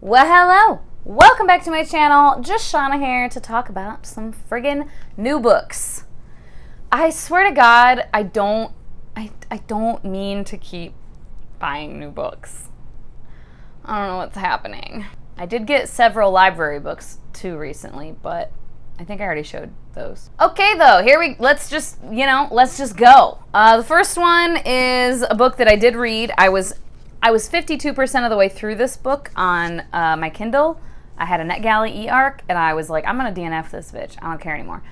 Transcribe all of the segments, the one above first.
Well, hello! Welcome back to my channel. Jashanac here to talk about some friggin' new books. I swear to God, I don't mean to keep buying new books. I don't know what's happening. I did get several library books too recently, but I think I already showed those. Okay though, let's just go. The first one is a book that I did read. I was 52% of the way through this book on my Kindle. I had a NetGalley e-arc, and I was like, I'm gonna DNF this bitch. I don't care anymore.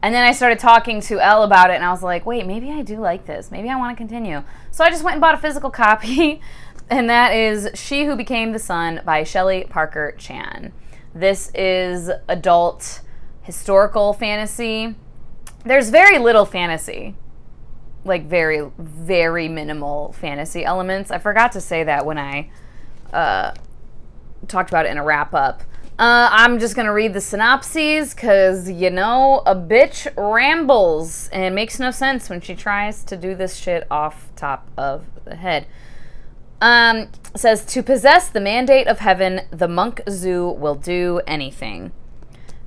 And then I started talking to Elle about it, and I was like, wait, maybe I do like this. Maybe I want to continue. So I just went and bought a physical copy, and that is She Who Became the Sun by Shelley Parker Chan. This is adult historical fantasy. There's very little fantasy. Like very, very minimal fantasy elements. I forgot to say that when I talked about it in a wrap-up. I'm just going to read the synopses because, a bitch rambles and it makes no sense when she tries to do this shit off top of the head. It says, to possess the mandate of heaven, the monk Zoo will do anything.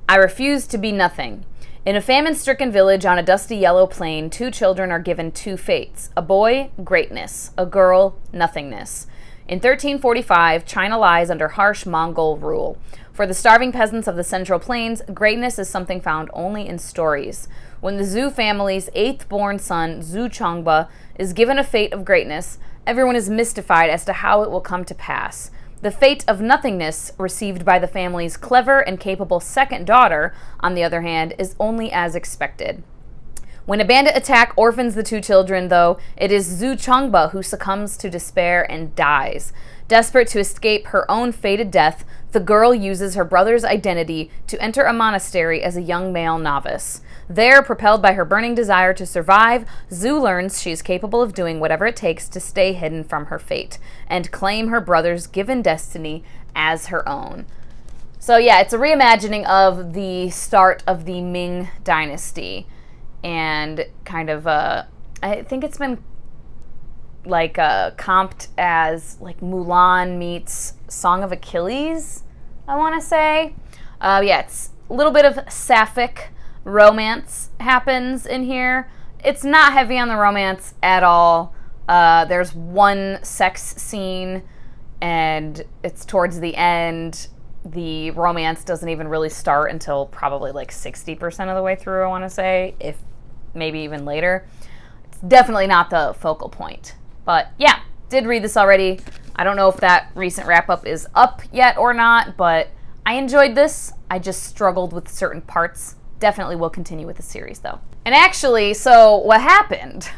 I refuse to be nothing. In a famine-stricken village on a dusty yellow plain, two children are given two fates. A boy, greatness. A girl, nothingness. In 1345, China lies under harsh Mongol rule. For the starving peasants of the Central Plains, greatness is something found only in stories. When the Zhu family's eighth-born son, Zhu Chongba, is given a fate of greatness, everyone is mystified as to how it will come to pass. The fate of nothingness received by the family's clever and capable second daughter, on the other hand, is only as expected. When a bandit attack orphans the two children, though, it is Zhu Chongba who succumbs to despair and dies. Desperate to escape her own fated death, the girl uses her brother's identity to enter a monastery as a young male novice. There, propelled by her burning desire to survive, Zhu learns she is capable of doing whatever it takes to stay hidden from her fate and claim her brother's given destiny as her own. So yeah, it's a reimagining of the start of the Ming Dynasty, and kind of I think it's been like comped as like Mulan meets Song of Achilles, I want to say. Yeah, it's a little bit of sapphic romance happens in here. It's not heavy on the romance at all. There's one sex scene, and it's towards the end. The romance doesn't even really start until probably like 60% of the way through, I want to say, if maybe even later. It's definitely not the focal point. But yeah, did read this already. I don't know if that recent wrap-up is up yet or not, but I enjoyed this. I just struggled with certain parts. Definitely will continue with the series, though. And actually, so what happened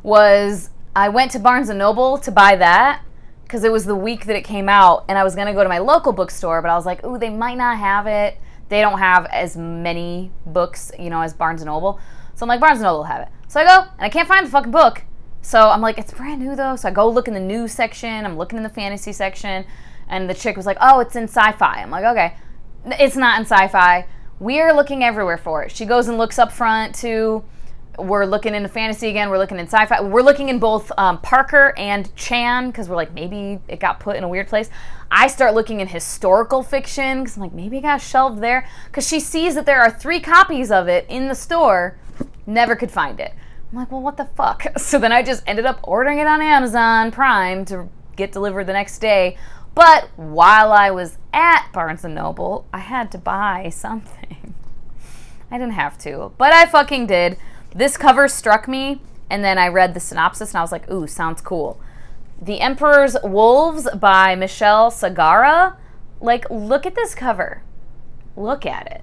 was I went to Barnes & Noble to buy that because it was the week that it came out, and I was going to go to my local bookstore, but I was like, ooh, they might not have it. They don't have as many books, as Barnes & Noble. So I'm like, Barnes & Noble will have it. So I go, and I can't find the fucking book. So I'm like, it's brand new, though. So I go look in the news section. I'm looking in the fantasy section, and the chick was like, oh, it's in sci-fi. I'm like, okay. It's not in sci-fi. We're looking everywhere for it. She goes and looks up front, too. We're looking into fantasy again. We're looking in sci-fi. We're looking in both Parker and Chan, because we're like, maybe it got put in a weird place. I start looking in historical fiction, because I'm like, maybe it got shelved there. Because she sees that there are 3 copies of it in the store. Never could find it. I'm like, well, what the fuck? So then I just ended up ordering it on Amazon Prime to get delivered the next day. But while I was at Barnes & Noble, I had to buy something. I didn't have to, but I fucking did. This cover struck me, and then I read the synopsis, and I was like, ooh, sounds cool. The Emperor's Wolves by Michelle Sagara. Like, look at this cover. Look at it.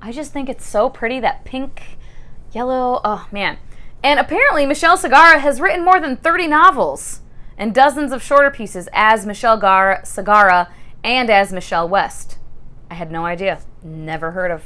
I just think it's so pretty, that pink, yellow, oh man. And apparently Michelle Sagara has written more than 30 novels and dozens of shorter pieces as Michelle Sagara and as Michelle West. I had no idea. Never heard of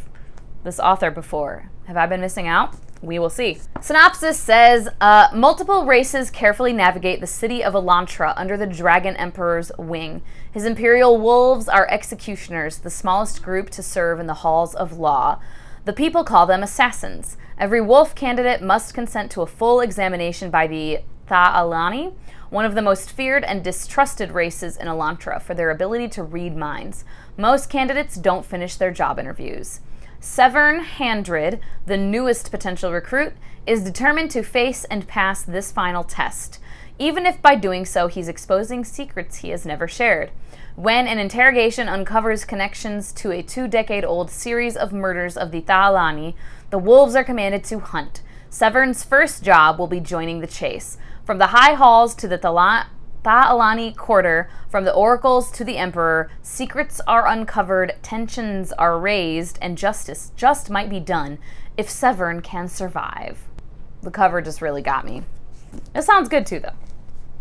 this author before. Have I been missing out? We will see. Synopsis says, multiple races carefully navigate the city of Elantra under the Dragon Emperor's wing. His imperial wolves are executioners, the smallest group to serve in the halls of law. The people call them assassins. Every wolf candidate must consent to a full examination by the Tha'alani, one of the most feared and distrusted races in Elantra for their ability to read minds. Most candidates don't finish their job interviews. Severn Handred, the newest potential recruit, is determined to face and pass this final test, even if by doing so he's exposing secrets he has never shared. When an interrogation uncovers connections to a 2-decade-old series of murders of the Ta'alani, the wolves are commanded to hunt. Severn's first job will be joining the chase. From the high halls to the Ta'alani quarter, from the oracles to the emperor, secrets are uncovered, tensions are raised, and justice just might be done if Severn can survive. The cover just really got me. It sounds good too, though.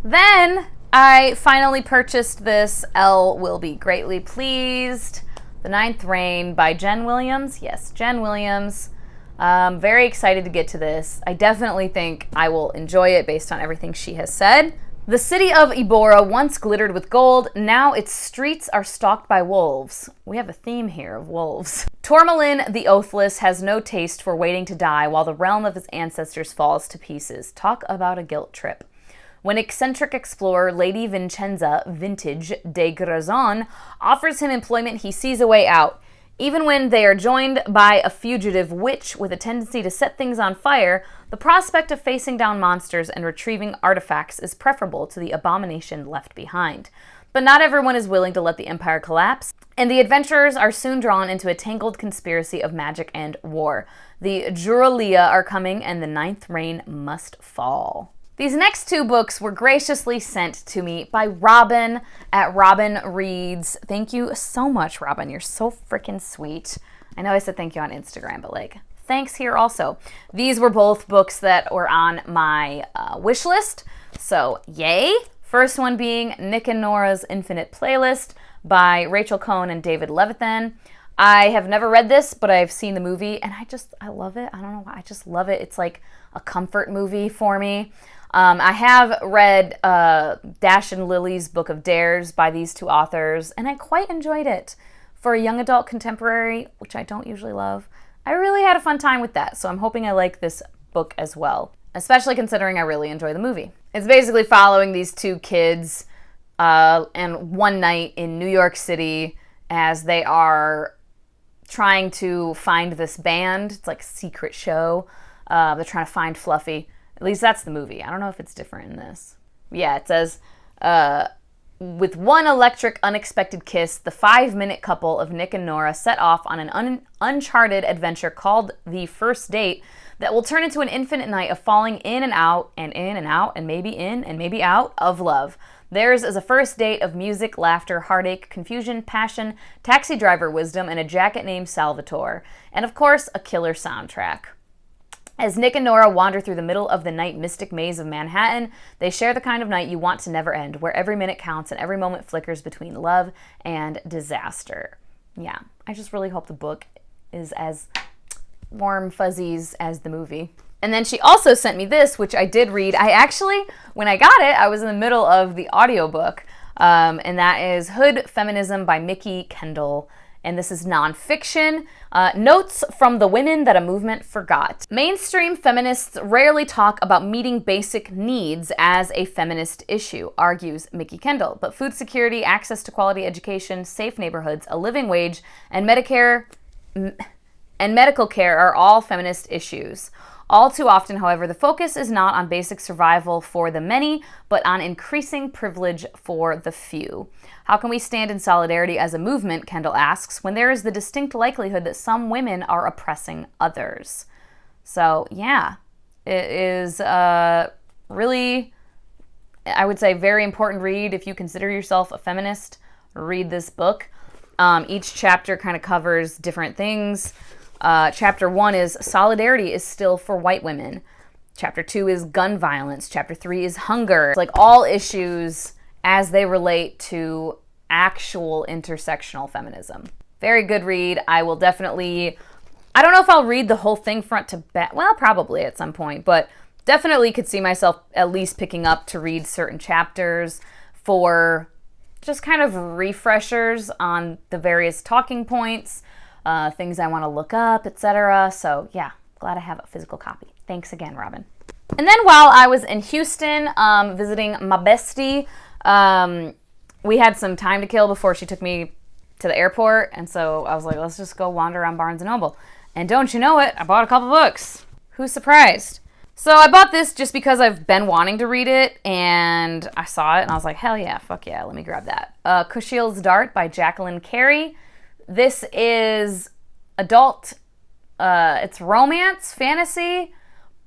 Then I finally purchased this Elle Will Be Greatly Pleased, The Ninth Reign by Jen Williams. Yes, Jen Williams. Very excited to get to this. I definitely think I will enjoy it based on everything she has said. The city of Ibora once glittered with gold. Now its streets are stalked by wolves. We have a theme here of wolves. Tourmalin the Oathless has no taste for waiting to die while the realm of his ancestors falls to pieces. Talk about a guilt trip. When eccentric explorer Lady Vincenza Vintage de Grazon offers him employment, he sees a way out. Even when they are joined by a fugitive witch with a tendency to set things on fire, the prospect of facing down monsters and retrieving artifacts is preferable to the abomination left behind. But not everyone is willing to let the empire collapse, and the adventurers are soon drawn into a tangled conspiracy of magic and war. The Juralia are coming, and the Ninth Reign must fall. These next two books were graciously sent to me by Robin at Robin Reads. Thank you so much, Robin. You're so freaking sweet. I know I said thank you on Instagram, but thanks here also. These were both books that were on my wish list, so yay. First one being Nick and Norah's Infinite Playlist by Rachel Cohn and David Levithan. I have never read this, but I've seen the movie, and I love it. I don't know why, I just love it. It's like a comfort movie for me. I have read Dash and Lily's Book of Dares by these two authors, and I quite enjoyed it. For a young adult contemporary, which I don't usually love, I really had a fun time with that, so I'm hoping I like this book as well, especially considering I really enjoy the movie. It's basically following these two kids and one night in New York City as they are trying to find this band. It's like a secret show. They're trying to find Fluffy. At least that's the movie. I don't know if it's different in this. Yeah, it says, with one electric, unexpected kiss, the 5-minute couple of Nick and Norah set off on an uncharted adventure called The First Date that will turn into an infinite night of falling in and out, and maybe in and maybe out of love. Theirs is a first date of music, laughter, heartache, confusion, passion, taxi driver wisdom, and a jacket named Salvatore. And of course, a killer soundtrack. As Nick and Norah wander through the middle of the night mystic maze of Manhattan, they share the kind of night you want to never end, where every minute counts and every moment flickers between love and disaster. Yeah, I just really hope the book is as warm fuzzies as the movie. And then she also sent me this, which I did read. I actually, when I got it, I was in the middle of the audiobook, and that is Hood Feminism by Mikki Kendall. And this is nonfiction. Notes from the women that a movement forgot. Mainstream feminists rarely talk about meeting basic needs as a feminist issue, argues Mikki Kendall. But food security, access to quality education, safe neighborhoods, a living wage, and medical care are all feminist issues. All too often, however, the focus is not on basic survival for the many, but on increasing privilege for the few. How can we stand in solidarity as a movement, Kendall asks, when there is the distinct likelihood that some women are oppressing others? So, yeah, it is really, I would say, very important read. If you consider yourself a feminist, read this book. Each chapter kind of covers different things. Chapter 1 is Solidarity is Still for White Women. Chapter 2 is Gun Violence. Chapter 3 is Hunger. It's like all issues as they relate to actual intersectional feminism. Very good read. I will definitely, I don't know if I'll read the whole thing front to back. Well, probably at some point, but definitely could see myself at least picking up to read certain chapters for just kind of refreshers on the various talking points, things I want to look up, etc. So yeah, glad I have a physical copy. Thanks again, Robin. And then while I was in Houston visiting my bestie, we had some time to kill before she took me to the airport. And so I was like, let's just go wander around Barnes & Noble. And don't you know it, I bought a couple books. Who's surprised? So I bought this just because I've been wanting to read it, and I saw it, and I was like, hell yeah, fuck yeah, let me grab that. Kushiels Dart by Jacqueline Carey. This is adult, it's romance, fantasy,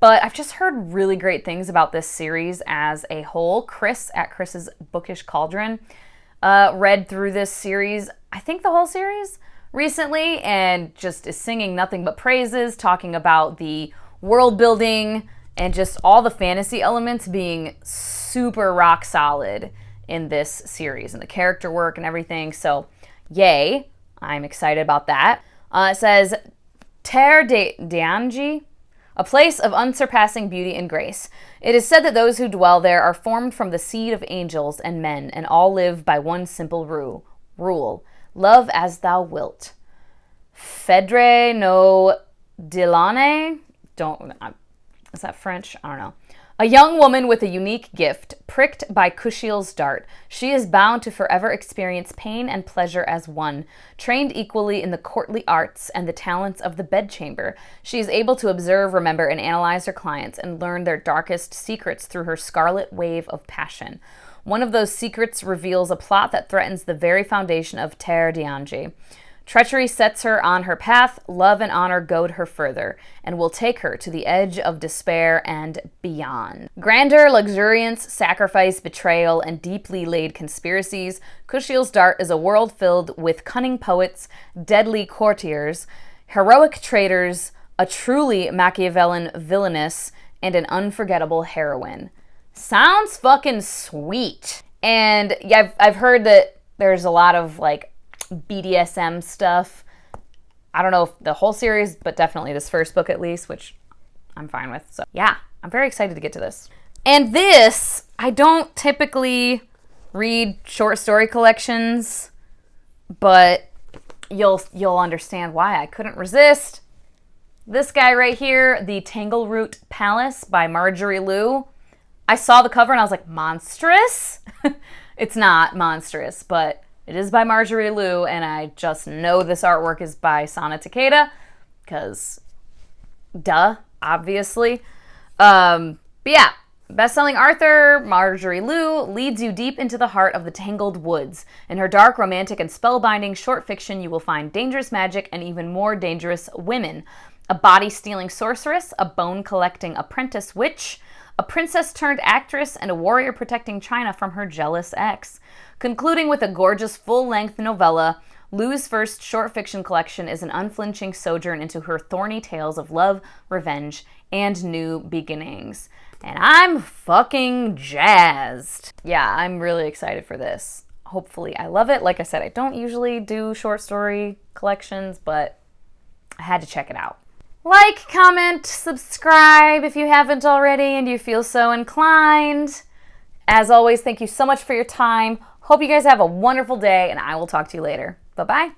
but I've just heard really great things about this series as a whole. Chris, at Chris's Bookish Cauldron, read through this series, I think the whole series, recently, and just is singing nothing but praises, talking about the world building and just all the fantasy elements being super rock solid in this series, and the character work and everything. So, yay. I'm excited about that. It says, Terre d'Ange, a place of unsurpassing beauty and grace. It is said that those who dwell there are formed from the seed of angels and men, and all live by one simple rule. Love as thou wilt. Fedre no Dilane? Is that French? I don't know. A young woman with a unique gift, pricked by Kushiels Dart. She is bound to forever experience pain and pleasure as one. Trained equally in the courtly arts and the talents of the bedchamber, she is able to observe, remember, and analyze her clients and learn their darkest secrets through her scarlet wave of passion. One of those secrets reveals a plot that threatens the very foundation of Terre d'Ange. Treachery sets her on her path, love and honor goad her further, and will take her to the edge of despair and beyond. Grandeur, luxuriance, sacrifice, betrayal, and deeply laid conspiracies, Kushiels Dart is a world filled with cunning poets, deadly courtiers, heroic traitors, a truly Machiavellian villainess, and an unforgettable heroine. Sounds fucking sweet. And yeah, I've heard that there's a lot of like BDSM stuff. I don't know if the whole series, but definitely this first book at least, which I'm fine with. So yeah, I'm very excited to get to this. And this, I don't typically read short story collections, but you'll understand why I couldn't resist. This guy right here, The Tangleroot Palace by Marjorie Liu. I saw the cover and I was like, monstrous? It's not monstrous, but it is by Marjorie Liu, and I just know this artwork is by Sana Takeda, because, duh, obviously. But yeah, best-selling author Marjorie Liu leads you deep into the heart of the Tangled Woods. In her dark, romantic, and spellbinding short fiction, you will find dangerous magic and even more dangerous women. A body-stealing sorceress, a bone-collecting apprentice witch, a princess-turned-actress, and a warrior protecting China from her jealous ex. Concluding with a gorgeous full-length novella, Liu's first short fiction collection is an unflinching sojourn into her thorny tales of love, revenge, and new beginnings. And I'm fucking jazzed. Yeah, I'm really excited for this. Hopefully I love it. Like I said, I don't usually do short story collections, but I had to check it out. Like, comment, subscribe if you haven't already and you feel so inclined. As always, thank you so much for your time. Hope you guys have a wonderful day, and I will talk to you later. Bye-bye.